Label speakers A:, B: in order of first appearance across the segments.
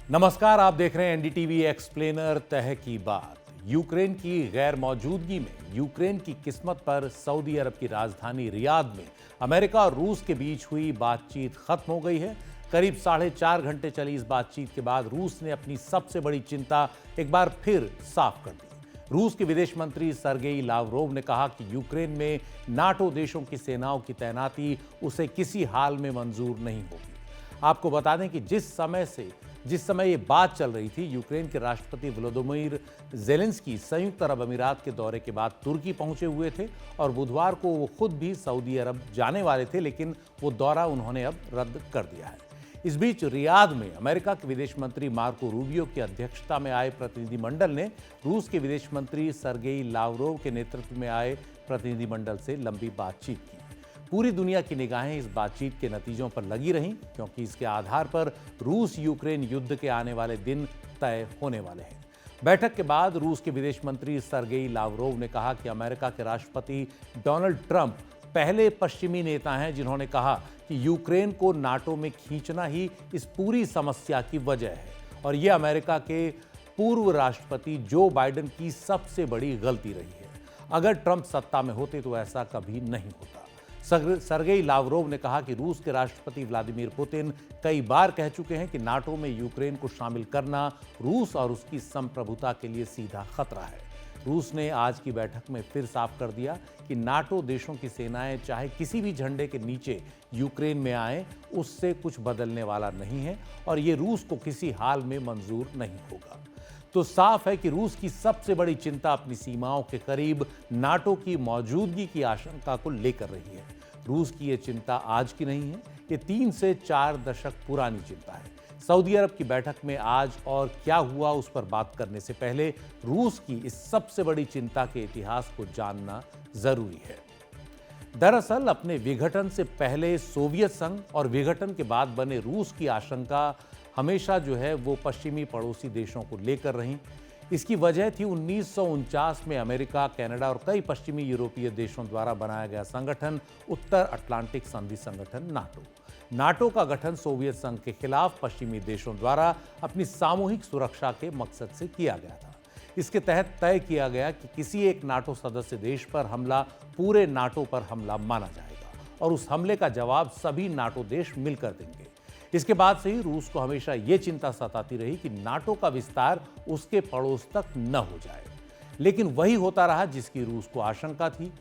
A: नमस्कार, आप देख रहे हैं एनडीटीवी एक्सप्लेनर तह की बात। यूक्रेन की गैर मौजूदगी में यूक्रेन की किस्मत पर सऊदी अरब की राजधानी रियाद में अमेरिका और रूस के बीच हुई बातचीत खत्म हो गई है। करीब 4.5 घंटे चली इस बातचीत के बाद रूस ने अपनी सबसे बड़ी चिंता एक बार फिर साफ कर दी। रूस के विदेश मंत्री सरगेई लावरोव ने कहा कि यूक्रेन में नाटो देशों की सेनाओं की तैनाती उसे किसी हाल में मंजूर नहीं होगी। आपको बता दें कि जिस समय ये बात चल रही थी, यूक्रेन के राष्ट्रपति व्लादिमीर ज़ेलेंस्की संयुक्त अरब अमीरात के दौरे के बाद तुर्की पहुंचे हुए थे और बुधवार को वो खुद भी सऊदी अरब जाने वाले थे, लेकिन वो दौरा उन्होंने अब रद्द कर दिया है। इस बीच रियाद में अमेरिका के विदेश मंत्री मार्को रूबियो की अध्यक्षता में आए प्रतिनिधिमंडल ने रूस के विदेश मंत्री सरगेई लावरोव के नेतृत्व में आए प्रतिनिधिमंडल से लंबी बातचीत की। पूरी दुनिया की निगाहें इस बातचीत के नतीजों पर लगी रहीं, क्योंकि इसके आधार पर रूस यूक्रेन युद्ध के आने वाले दिन तय होने वाले हैं। बैठक के बाद रूस के विदेश मंत्री सरगेई लावरोव ने कहा कि अमेरिका के राष्ट्रपति डोनाल्ड ट्रंप पहले पश्चिमी नेता हैं जिन्होंने कहा कि यूक्रेन को नाटो में खींचना ही इस पूरी समस्या की वजह है, और यह अमेरिका के पूर्व राष्ट्रपति जो बाइडेन की सबसे बड़ी गलती रही है। अगर ट्रंप सत्ता में होते तो ऐसा कभी नहीं होता। सरगेई लावरोव ने कहा कि रूस के राष्ट्रपति व्लादिमीर पुतिन कई बार कह चुके हैं कि नाटो में यूक्रेन को शामिल करना रूस और उसकी संप्रभुता के लिए सीधा खतरा है। रूस ने आज की बैठक में फिर साफ कर दिया कि नाटो देशों की सेनाएं चाहे किसी भी झंडे के नीचे यूक्रेन में आए, उससे कुछ बदलने वाला नहीं है और ये रूस को किसी हाल में मंजूर नहीं होगा। तो साफ है कि रूस की सबसे बड़ी चिंता अपनी सीमाओं के करीब नाटो की मौजूदगी की आशंका को लेकर रही है। रूस की यह चिंता आज की नहीं है, ये 3 से 4 दशक पुरानी चिंता है। सऊदी अरब की बैठक में आज और क्या हुआ उस पर बात करने से पहले रूस की इस सबसे बड़ी चिंता के इतिहास को जानना जरूरी है। दरअसल अपने विघटन से पहले सोवियत संघ और विघटन के बाद बने रूस की आशंका हमेशा जो है वो पश्चिमी पड़ोसी देशों को लेकर रही। इसकी वजह थी 1949 में अमेरिका, कनाडा और कई पश्चिमी यूरोपीय देशों द्वारा बनाया गया संगठन उत्तर अटलांटिक संधि संगठन नाटो। नाटो का गठन सोवियत संघ के खिलाफ पश्चिमी देशों द्वारा अपनी सामूहिक सुरक्षा के मकसद से किया गया था। इसके तहत तय किया गया कि किसी एक नाटो सदस्य देश पर हमला पूरे नाटो पर हमला माना जाएगा और उस हमले का जवाब सभी नाटो देश मिलकर देंगे। इसके बाद से ही रूस को हमेशा ये चिंता सताती रही कि नाटो का विस्तार उसके पड़ोस तक न हो जाए, लेकिन वही होता रहा जिसकी रूस को आशंका थी।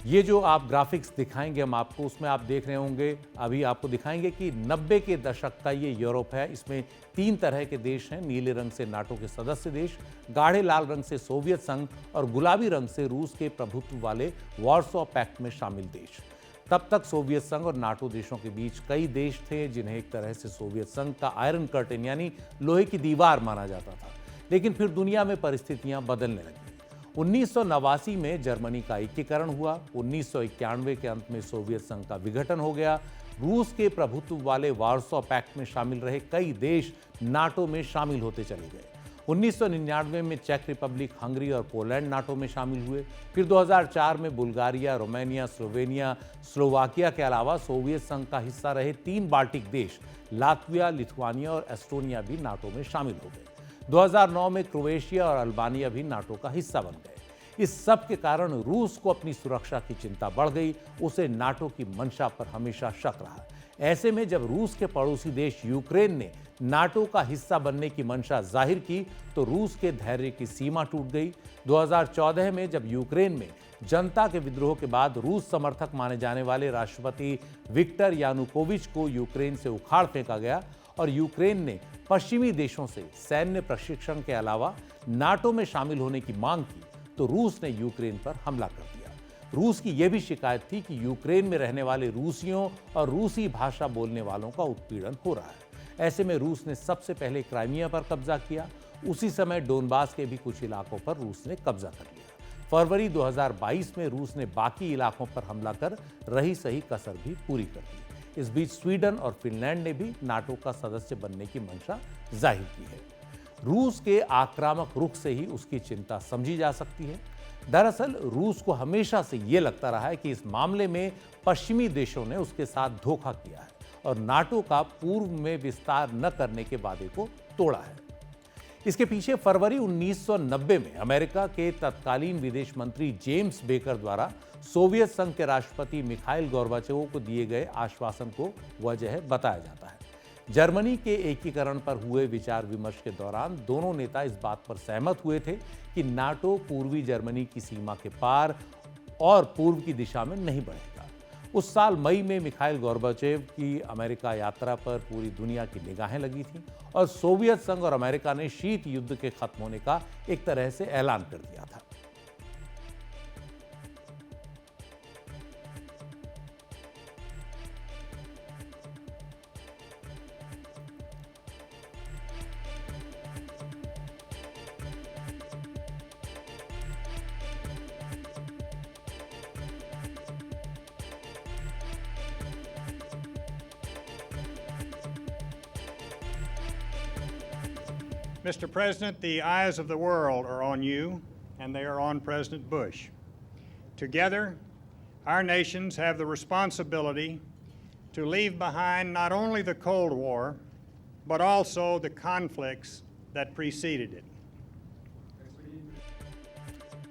A: ये जो आप ग्राफिक्स दिखाएंगे हम आपको, उसमें आप देख रहे होंगे, अभी आपको दिखाएंगे कि 90 के दशक का ये यूरोप है। इसमें 3 तरह के देश हैं। नीले रंग से नाटो के सदस्य देश, गाढ़े लाल रंग से सोवियत संघ और गुलाबी रंग से रूस के प्रभुत्व वाले वार्सो पैक्ट में शामिल देश। तब तक सोवियत संघ और नाटो देशों के बीच कई देश थे जिन्हें एक तरह से सोवियत संघ का आयरन कर्टेन यानी लोहे की दीवार माना जाता था। लेकिन फिर दुनिया में परिस्थितियां बदलने लगी। 1989 में जर्मनी का एकीकरण हुआ। 1991 के अंत में सोवियत संघ का विघटन हो गया। रूस के प्रभुत्व वाले वार्सो पैक्ट में शामिल रहे कई देश नाटो में शामिल होते चले गए। 1999 में चेक रिपब्लिक, हंगरी और पोलैंड नाटो में शामिल हुए। फिर 2004 में बुल्गारिया, रोमानिया, स्लोवेनिया, स्लोवाकिया के अलावा सोवियत संघ का हिस्सा रहे 3 बाल्टिक देश लात्विया, लिथुआनिया और एस्टोनिया भी नाटो में शामिल हो गए। 2009 में क्रोएशिया और अल्बानिया भी नाटो का हिस्सा बन गए। इस सब के कारण रूस को अपनी सुरक्षा की चिंता बढ़ गई। उसे नाटो की मंशा पर हमेशा शक रहा। ऐसे में जब रूस के पड़ोसी देश यूक्रेन ने नाटो का हिस्सा बनने की मंशा जाहिर की तो रूस के धैर्य की सीमा टूट गई। 2014 में जब यूक्रेन में जनता के विद्रोह के बाद रूस समर्थक माने जाने वाले राष्ट्रपति विक्टर यानुकोविच को यूक्रेन से उखाड़ फेंका गया और यूक्रेन ने पश्चिमी देशों से सैन्य प्रशिक्षण के अलावा नाटो में शामिल होने की मांग की तो रूस ने यूक्रेन पर हमला कर दिया। रूस की यह भी शिकायत थी कि यूक्रेन में रहने वाले रूसियों और रूसी भाषा बोलने वालों का उत्पीड़न हो रहा है। ऐसे में रूस ने सबसे पहले क्राइमिया पर कब्जा किया। उसी समय डोनबास के भी कुछ इलाकों पर रूस ने कब्जा कर लिया। फरवरी 2022 में रूस ने बाकी इलाकों पर हमला कर रही सही कसर भी पूरी कर दी। इस बीच स्वीडन और फिनलैंड ने भी नाटो का सदस्य बनने की मंशा जाहिर की है। रूस के आक्रामक रुख से ही उसकी चिंता समझी जा सकती है। दरअसल रूस को हमेशा से ये लगता रहा है कि इस मामले में पश्चिमी देशों ने उसके साथ धोखा किया है और नाटो का पूर्व में विस्तार न करने के वादे को तोड़ा है। इसके पीछे फरवरी 1990 में अमेरिका के तत्कालीन विदेश मंत्री जेम्स बेकर द्वारा सोवियत संघ के राष्ट्रपति मिखाइल गोर्बाचेव को दिए गए आश्वासन को वजह बताया जाता है। जर्मनी के एकीकरण पर हुए विचार विमर्श के दौरान दोनों नेता इस बात पर सहमत हुए थे कि नाटो पूर्वी जर्मनी की सीमा के पार और पूर्व की दिशा में नहीं बढ़ेगा। उस साल मई में मिखाइल गोर्बाचेव की अमेरिका यात्रा पर पूरी दुनिया की निगाहें लगी थी और सोवियत संघ और अमेरिका ने शीत युद्ध के खत्म होने का एक तरह से ऐलान कर दिया था।
B: Mr. President, the eyes of the world are on you, and they are on President Bush. Together, our nations have the responsibility to leave behind not only the Cold War, but also the conflicts that preceded it.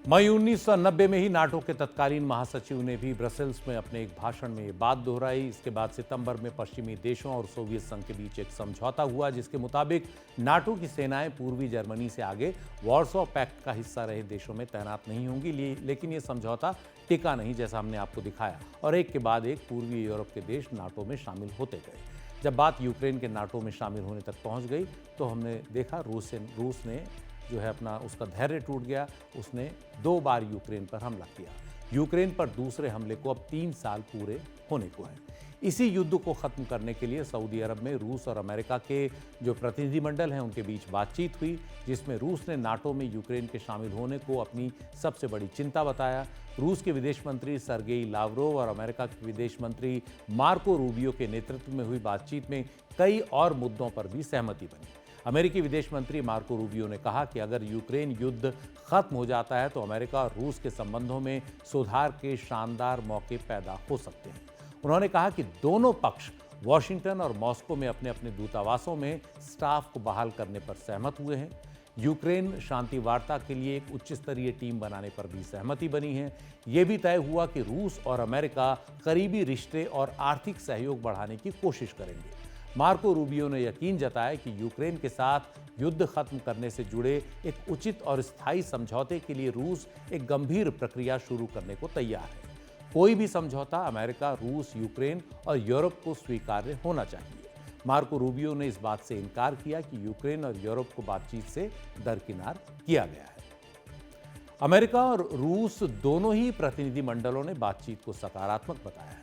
A: मई 1990 में ही NATO के तत्कालीन महासचिव ने भी Brussels में अपने एक भाषण में ये बात दोहराई। इसके बाद सितंबर में पश्चिमी देशों और सोवियत संघ के बीच एक समझौता हुआ जिसके मुताबिक नाटो की सेनाएं पूर्वी जर्मनी से आगे वॉर्सो पैक्ट का हिस्सा रहे देशों में तैनात नहीं होंगी। लेकिन ये समझौता टिका नहीं, जैसा हमने आपको दिखाया, और एक के बाद एक पूर्वी यूरोप के देश नाटो में शामिल होते गए। जब बात यूक्रेन के नाटो में शामिल होने तक पहुंच गई तो हमने देखा रूस ने जो है अपना उसका धैर्य टूट गया। उसने 2 बार यूक्रेन पर हमला किया। यूक्रेन पर दूसरे हमले को अब 3 साल पूरे होने को हैं। इसी युद्ध को खत्म करने के लिए सऊदी अरब में रूस और अमेरिका के जो प्रतिनिधिमंडल हैं उनके बीच बातचीत हुई, जिसमें रूस ने नाटो में यूक्रेन के शामिल होने को अपनी सबसे बड़ी चिंता बताया। रूस के विदेश मंत्री सर्गेई लावरोव और अमेरिका के विदेश मंत्री मार्को रूबियो के नेतृत्व में हुई बातचीत में कई और मुद्दों पर भी सहमति बनी। अमेरिकी विदेश मंत्री मार्को रूबियो ने कहा कि अगर यूक्रेन युद्ध खत्म हो जाता है तो अमेरिका और रूस के संबंधों में सुधार के शानदार मौके पैदा हो सकते हैं। उन्होंने कहा कि दोनों पक्ष वॉशिंगटन और मॉस्को में अपने अपने दूतावासों में स्टाफ को बहाल करने पर सहमत हुए हैं। यूक्रेन शांति वार्ता के लिए एक उच्च स्तरीय टीम बनाने पर भी सहमति बनी है। यह भी तय हुआ कि रूस और अमेरिका करीबी रिश्ते और आर्थिक सहयोग बढ़ाने की कोशिश करेंगे। मार्को रूबियो ने यकीन जताया कि यूक्रेन के साथ युद्ध खत्म करने से जुड़े एक उचित और स्थायी समझौते के लिए रूस एक गंभीर प्रक्रिया शुरू करने को तैयार है। कोई भी समझौता अमेरिका, रूस, यूक्रेन और यूरोप को स्वीकार्य होना चाहिए। मार्को रूबियो ने इस बात से इनकार किया कि यूक्रेन और यूरोप को बातचीत से दरकिनार किया गया है। अमेरिका और रूस दोनों ही प्रतिनिधिमंडलों ने बातचीत को सकारात्मक बताया है।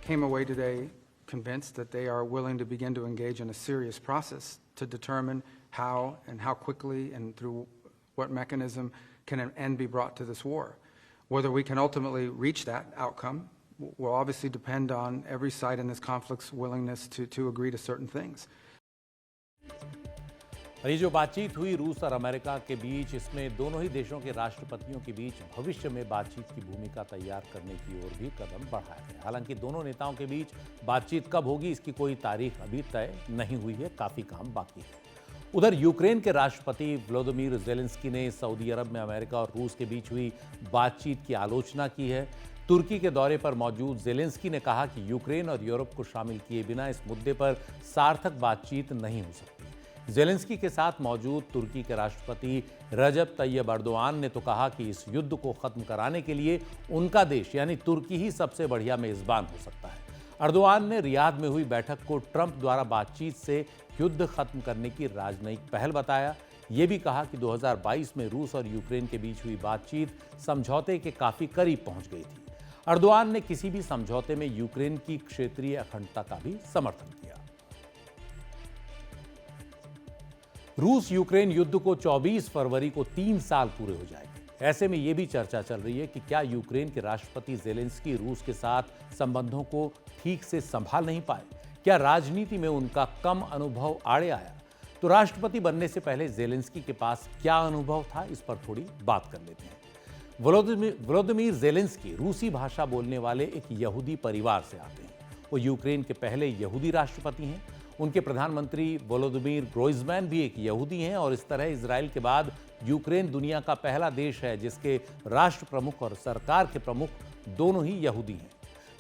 C: Came away today convinced that they are willing to begin to engage in a serious process to determine how and how quickly and through what mechanism can an end be brought to this war. Whether we can ultimately reach that outcome will obviously depend on every side in this conflict's willingness to agree to certain things.
A: ये जो बातचीत हुई रूस और America के बीच, इसमें दोनों ही देशों के राष्ट्रपतियों के बीच भविष्य में बातचीत की भूमिका तैयार करने की ओर भी कदम बढ़ाया गया। हालांकि दोनों नेताओं के बीच बातचीत कब होगी इसकी कोई तारीख अभी तय नहीं हुई है, काफी काम बाकी है। उधर यूक्रेन के राष्ट्रपति व्लादिमीर ज़ेलेंस्की ने सऊदी अरब में अमेरिका और रूस के बीच हुई बातचीत की आलोचना की है। तुर्की के दौरे पर मौजूद ज़ेलेंस्की ने कहा कि यूक्रेन और यूरोप को शामिल किए बिना इस मुद्दे पर सार्थक बातचीत नहीं हो सकती। ज़ेलेंस्की के साथ मौजूद तुर्की के राष्ट्रपति रजब तैयब अर्दोआन ने तो कहा कि इस युद्ध को खत्म कराने के लिए उनका देश यानी तुर्की ही सबसे बढ़िया मेजबान हो सकता है। अर्दोआन ने रियाद में हुई बैठक को ट्रंप द्वारा बातचीत से युद्ध खत्म करने की राजनयिक पहल बताया। ये भी कहा कि 2022 में रूस और यूक्रेन के बीच हुई बातचीत समझौते के काफी करीब पहुंच गई थी। अर्दोआन ने किसी भी समझौते में यूक्रेन की क्षेत्रीय अखंडता का भी समर्थन किया। रूस यूक्रेन युद्ध को 24 फरवरी को 3 साल पूरे हो जाएंगे। ऐसे में यह भी चर्चा चल रही है कि क्या यूक्रेन के राष्ट्रपति ज़ेलेंस्की रूस के साथ संबंधों को ठीक से संभाल नहीं पाए? क्या राजनीति में उनका कम अनुभव आड़े आया? तो राष्ट्रपति बनने से पहले ज़ेलेंस्की के पास क्या अनुभव था, इस पर थोड़ी बात कर लेते हैं। व्लादिमीर ज़ेलेंस्की रूसी भाषा बोलने वाले एक यहूदी परिवार से आते हैं। वो यूक्रेन के पहले यहूदी राष्ट्रपति हैं। उनके प्रधानमंत्री वोलोदिमीर ग्रोइजमैन भी एक यहूदी हैं और इस तरह इजराइल के बाद यूक्रेन दुनिया का पहला देश है जिसके राष्ट्र प्रमुख और सरकार के प्रमुख दोनों ही यहूदी हैं।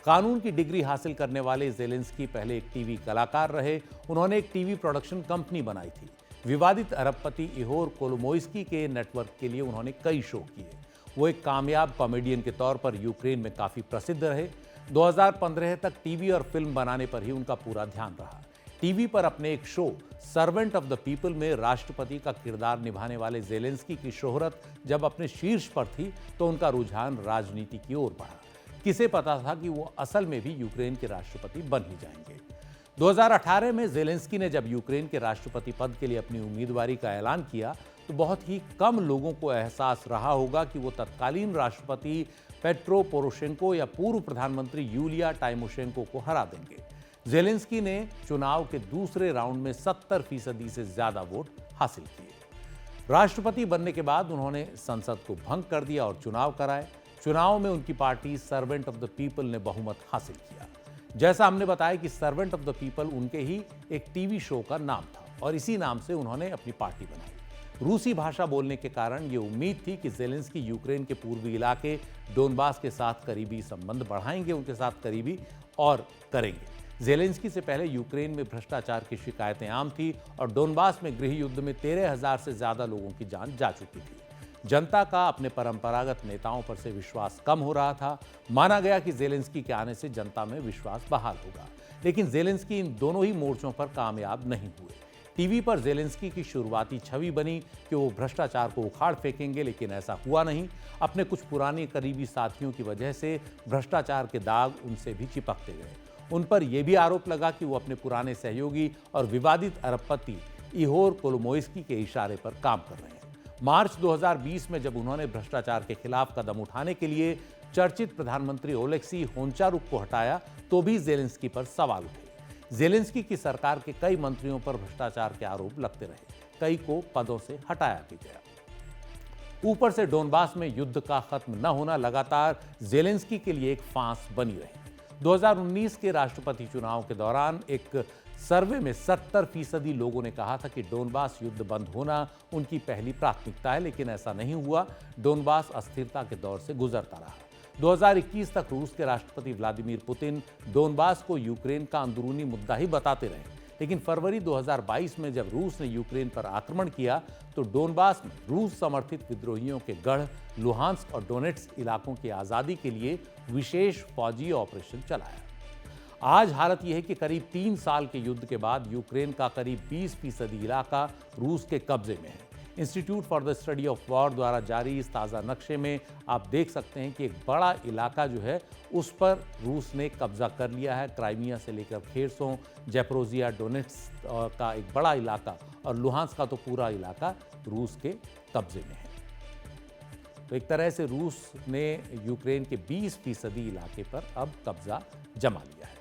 A: कानून की डिग्री हासिल करने वाले ज़ेलेंस्की पहले एक टीवी कलाकार रहे। उन्होंने एक टीवी प्रोडक्शन कंपनी बनाई थी। विवादित अरबपति इहोर कोलोमोइस्की के नेटवर्क के लिए उन्होंने कई शो किए। वो एक कामयाब कॉमेडियन के तौर पर यूक्रेन में काफ़ी प्रसिद्ध रहे। 2015 तक टीवी और फिल्म बनाने पर ही उनका पूरा ध्यान रहा। टीवी पर अपने एक show servant of the people में राष्ट्रपति का किरदार निभाने वाले ज़ेलेंस्की की शोहरत जब अपने शीर्ष पर थी तो उनका रुझान राजनीति की ओर बढ़ा। किसे पता था कि वो असल में भी यूक्रेन के राष्ट्रपति बन ही जाएंगे। 2018 में ज़ेलेंस्की ने जब यूक्रेन के राष्ट्रपति पद के लिए अपनी उम्मीदवारी का ऐलान किया तो बहुत ही कम लोगों को एहसास रहा होगा कि वो तत्कालीन राष्ट्रपति पेट्रो पोरोशेंको या पूर्व प्रधानमंत्री यूलिया टाइमोशेंको को हरा देंगे। ज़ेलेंस्की ने चुनाव के दूसरे राउंड में 70% से ज्यादा वोट हासिल किए। राष्ट्रपति बनने के बाद उन्होंने संसद को भंग कर दिया और चुनाव कराए। चुनाव में उनकी party servant of the people ने बहुमत हासिल किया। जैसा हमने बताया कि सर्वेंट ऑफ द पीपल उनके ही एक टीवी शो का नाम था और इसी नाम से उन्होंने अपनी पार्टी बनाई। रूसी भाषा बोलने के कारण ये उम्मीद थी कि ज़ेलेंस्की यूक्रेन के पूर्वी इलाके डोनबास के साथ करीबी संबंध बढ़ाएंगे, उनके साथ करीबी और करेंगे। ज़ेलेंस्की से पहले यूक्रेन में भ्रष्टाचार की शिकायतें आम थी और डोनबास में गृह युद्ध में 13,000 से ज्यादा लोगों की जान जा चुकी थी। जनता का अपने परंपरागत नेताओं पर से विश्वास कम हो रहा था। माना गया कि ज़ेलेंस्की के आने से जनता में विश्वास बहाल होगा, लेकिन ज़ेलेंस्की इन दोनों ही मोर्चों पर कामयाब नहीं हुए। टीवी पर ज़ेलेंस्की की शुरुआती छवि बनी कि वो भ्रष्टाचार को उखाड़ फेंकेंगे, लेकिन ऐसा हुआ नहीं। अपने कुछ पुराने करीबी साथियों की वजह से भ्रष्टाचार के दाग उनसे भी चिपकते गए। उन पर यह भी आरोप लगा कि वो अपने पुराने सहयोगी और विवादित अरबपति इहोर कोलोमोइस्की के इशारे पर काम कर रहे हैं। मार्च 2020 में जब उन्होंने भ्रष्टाचार के खिलाफ कदम उठाने के लिए चर्चित प्रधानमंत्री ओलेक्सी होनचारुक को हटाया तो भी ज़ेलेंस्की पर सवाल उठे। ज़ेलेंस्की की सरकार के कई मंत्रियों पर भ्रष्टाचार के आरोप लगते रहे, कई को पदों से हटाया भी गया। ऊपर से डोनबास में युद्ध का खत्म न होना लगातार ज़ेलेंस्की के लिए एक फांस बनी रही। 2019 के राष्ट्रपति चुनाव के दौरान एक सर्वे में 70% लोगों ने कहा था कि डोनबास युद्ध बंद होना उनकी पहली प्राथमिकता है, लेकिन ऐसा नहीं हुआ। डोनबास अस्थिरता के दौर से गुजरता रहा। 2021 तक रूस के राष्ट्रपति व्लादिमीर पुतिन डोनबास को यूक्रेन का अंदरूनी मुद्दा ही बताते रहे, लेकिन फरवरी 2022 में जब रूस ने यूक्रेन पर आक्रमण किया तो डोनबास में रूस समर्थित विद्रोहियों के गढ़ लुहांस्क और डोनेट्स्क इलाकों की आज़ादी के लिए विशेष फौजी ऑपरेशन चलाया। आज हालत यह है कि करीब 3 साल के युद्ध के बाद यूक्रेन का करीब 20% इलाका रूस के कब्जे में है। Institute for the study of war द्वारा जारी इस ताज़ा नक्शे में आप देख सकते हैं कि एक बड़ा इलाका जो है उस पर रूस ने कब्जा कर लिया है। क्राइमिया से लेकर खेरसों, ज़ैपोरिज़िया, डोनेट्स्क का एक बड़ा इलाका और लुहांस्क का तो पूरा इलाका रूस के कब्जे में है। तो एक तरह से रूस ने यूक्रेन के 20% इलाके पर अब कब्जा जमा लिया है।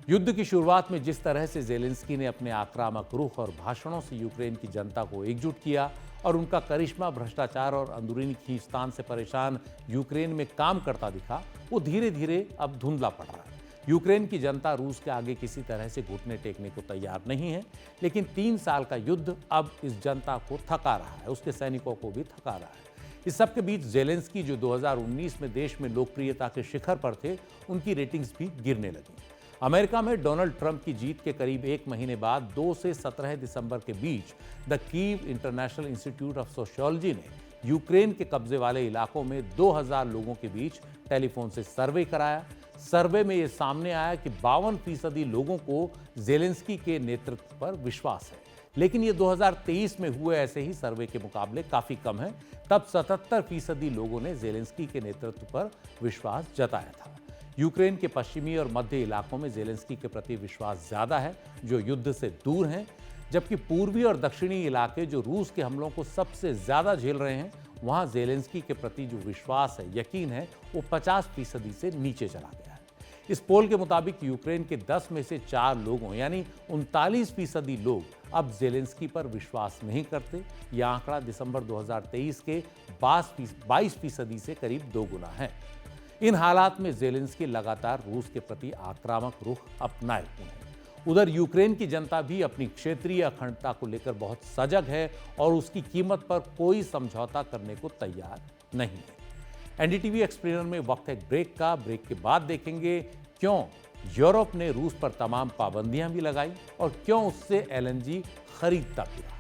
A: युद्ध की शुरुआत में जिस तरह से ज़ेलेंस्की ने अपने आक्रामक रुख और भाषणों से यूक्रेन की जनता को एकजुट किया और उनका करिश्मा भ्रष्टाचार और अंदरूनी खींचतान से परेशान यूक्रेन में काम करता दिखा, वो धीरे धीरे अब धुंधला पड़ रहा है। यूक्रेन की जनता रूस के आगे किसी तरह से घुटने टेकने को तैयार नहीं है, लेकिन 3 साल का युद्ध अब इस जनता को थका रहा है, उसके सैनिकों को भी थका रहा है। इस सब के बीच ज़ेलेंस्की जो 2019 में देश में लोकप्रियता के शिखर पर थे, उनकी रेटिंग्स भी गिरने लगी। अमेरिका में डोनाल्ड ट्रंप की जीत के करीब 1 महीने बाद 2 से 17 दिसंबर के बीच the Kyiv International Institute of Sociology ने यूक्रेन के कब्जे वाले इलाकों में 2000 लोगों के बीच टेलीफोन से सर्वे कराया। सर्वे में ये सामने आया कि 52% लोगों को ज़ेलेंस्की के नेतृत्व पर विश्वास है, लेकिन ये 2023 में हुए ऐसे ही सर्वे के मुकाबले काफ़ी कम है। तब 77% लोगों ने ज़ेलेंस्की के नेतृत्व पर विश्वास जताया था। यूक्रेन के पश्चिमी और मध्य इलाकों में ज़ेलेंस्की के प्रति विश्वास ज़्यादा है, जो युद्ध से दूर हैं, जबकि पूर्वी और दक्षिणी इलाके जो रूस के हमलों को सबसे ज़्यादा झेल रहे हैं, वहाँ ज़ेलेंस्की के प्रति जो विश्वास है, यकीन है, वो 50% से नीचे चला गया है। इस पोल के मुताबिक यूक्रेन के 10 में से 4 लोगों यानी 39% लोग अब ज़ेलेंस्की पर विश्वास नहीं करते। यह आंकड़ा दिसंबर 2023 के 22% से करीब 2 गुना है। इन हालात में जेलेंस्की लगातार रूस के प्रति आक्रामक रुख अपनाए हुए हैं। उधर यूक्रेन की जनता भी अपनी क्षेत्रीय अखंडता को लेकर बहुत सजग है और उसकी कीमत पर कोई समझौता करने को तैयार नहीं है। एनडीटीवी एक्सप्लेनर में वक्त है ब्रेक का। ब्रेक के बाद देखेंगे क्यों यूरोप ने रूस पर तमाम पाबंदियां भी लगाई और क्यों उससे एलएनजी खरीदता भी रहा।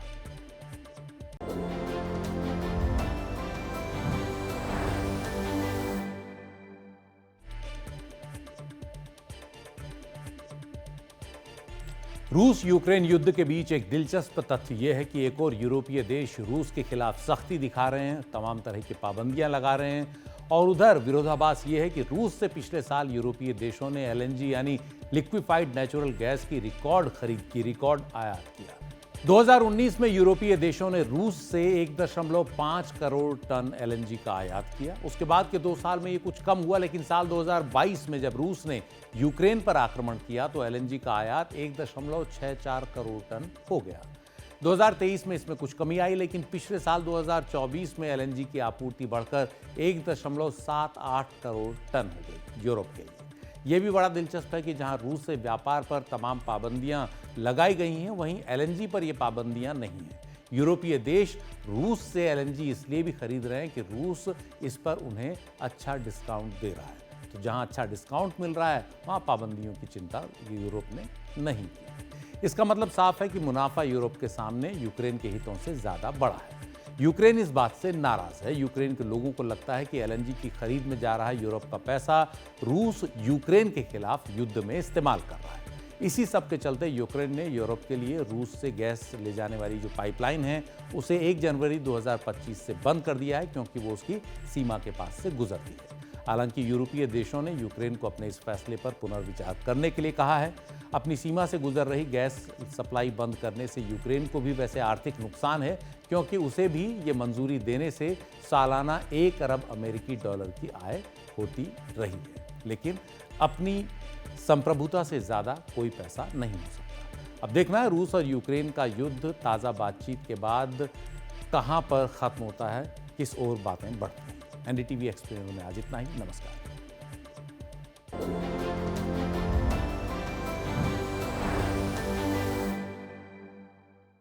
A: रूस यूक्रेन युद्ध के बीच एक दिलचस्प तथ्य यह है कि एक और यूरोपीय देश रूस के खिलाफ सख्ती दिखा रहे हैं, तमाम तरह की पाबंदियां लगा रहे हैं। और उधर विरोधाभास यह है कि रूस से पिछले साल यूरोपीय देशों ने एलएनजी यानी लिक्विफाइड नेचुरल गैस की रिकॉर्ड खरीद की, रिकॉर्ड आयात किया। 2019 में यूरोपीय देशों ने रूस से 1.5 करोड़ टन एलएनजी का आयात किया। उसके बाद के 2 साल में ये कुछ कम हुआ, लेकिन साल 2022 में जब रूस ने यूक्रेन पर आक्रमण किया तो एलएनजी का आयात 1.64 करोड़ टन हो गया। 2023 में इसमें कुछ कमी आई, लेकिन पिछले साल 2024 में एलएनजी की आपूर्ति बढ़कर 1.78 करोड़ टन हो गई यूरोप के लिए। यह भी बड़ा दिलचस्प है कि जहां रूस से व्यापार पर तमाम पाबंदियां लगाई गई हैं, वहीं एलएनजी पर यह पाबंदियां नहीं हैं। यूरोपीय देश रूस से एलएनजी इसलिए भी खरीद रहे हैं कि रूस इस पर उन्हें अच्छा डिस्काउंट दे रहा है। तो जहां अच्छा डिस्काउंट मिल रहा है वहां पाबंदियों की चिंता यूरोप ने नहीं की। इसका मतलब साफ है कि मुनाफा यूरोप के सामने यूक्रेन के हितों से ज्यादा बड़ा है। यूक्रेन इस बात से नाराज है। यूक्रेन के लोगों को लगता है कि एलएनजी की खरीद में जा रहा है यूरोप का पैसा रूस यूक्रेन के खिलाफ युद्ध में इस्तेमाल कर रहा है। इसी सब के चलते यूक्रेन ने यूरोप के लिए रूस से गैस ले जाने वाली जो पाइपलाइन है उसे 1 जनवरी 2025 से बंद कर दिया है, क्योंकि वो उसकी सीमा के पास से गुजरती है। हालांकि यूरोपीय देशों ने यूक्रेन को अपने इस फैसले पर पुनर्विचार करने के लिए कहा है। अपनी सीमा से गुजर रही गैस सप्लाई बंद करने से यूक्रेन को भी वैसे आर्थिक नुकसान है, क्योंकि उसे भी ये मंजूरी देने से सालाना 1 अरब अमेरिकी डॉलर की आय होती रही है। लेकिन अपनी संप्रभुता से ज़्यादा कोई पैसा नहीं हो सकता। अब देखना है रूस और यूक्रेन का युद्ध ताज़ा बातचीत के बाद कहां पर ख़त्म होता है, किस ओर बातें बढ़ती हैं। एनडीटीवी एक्सप्लेनर में आज इतना ही। नमस्कार।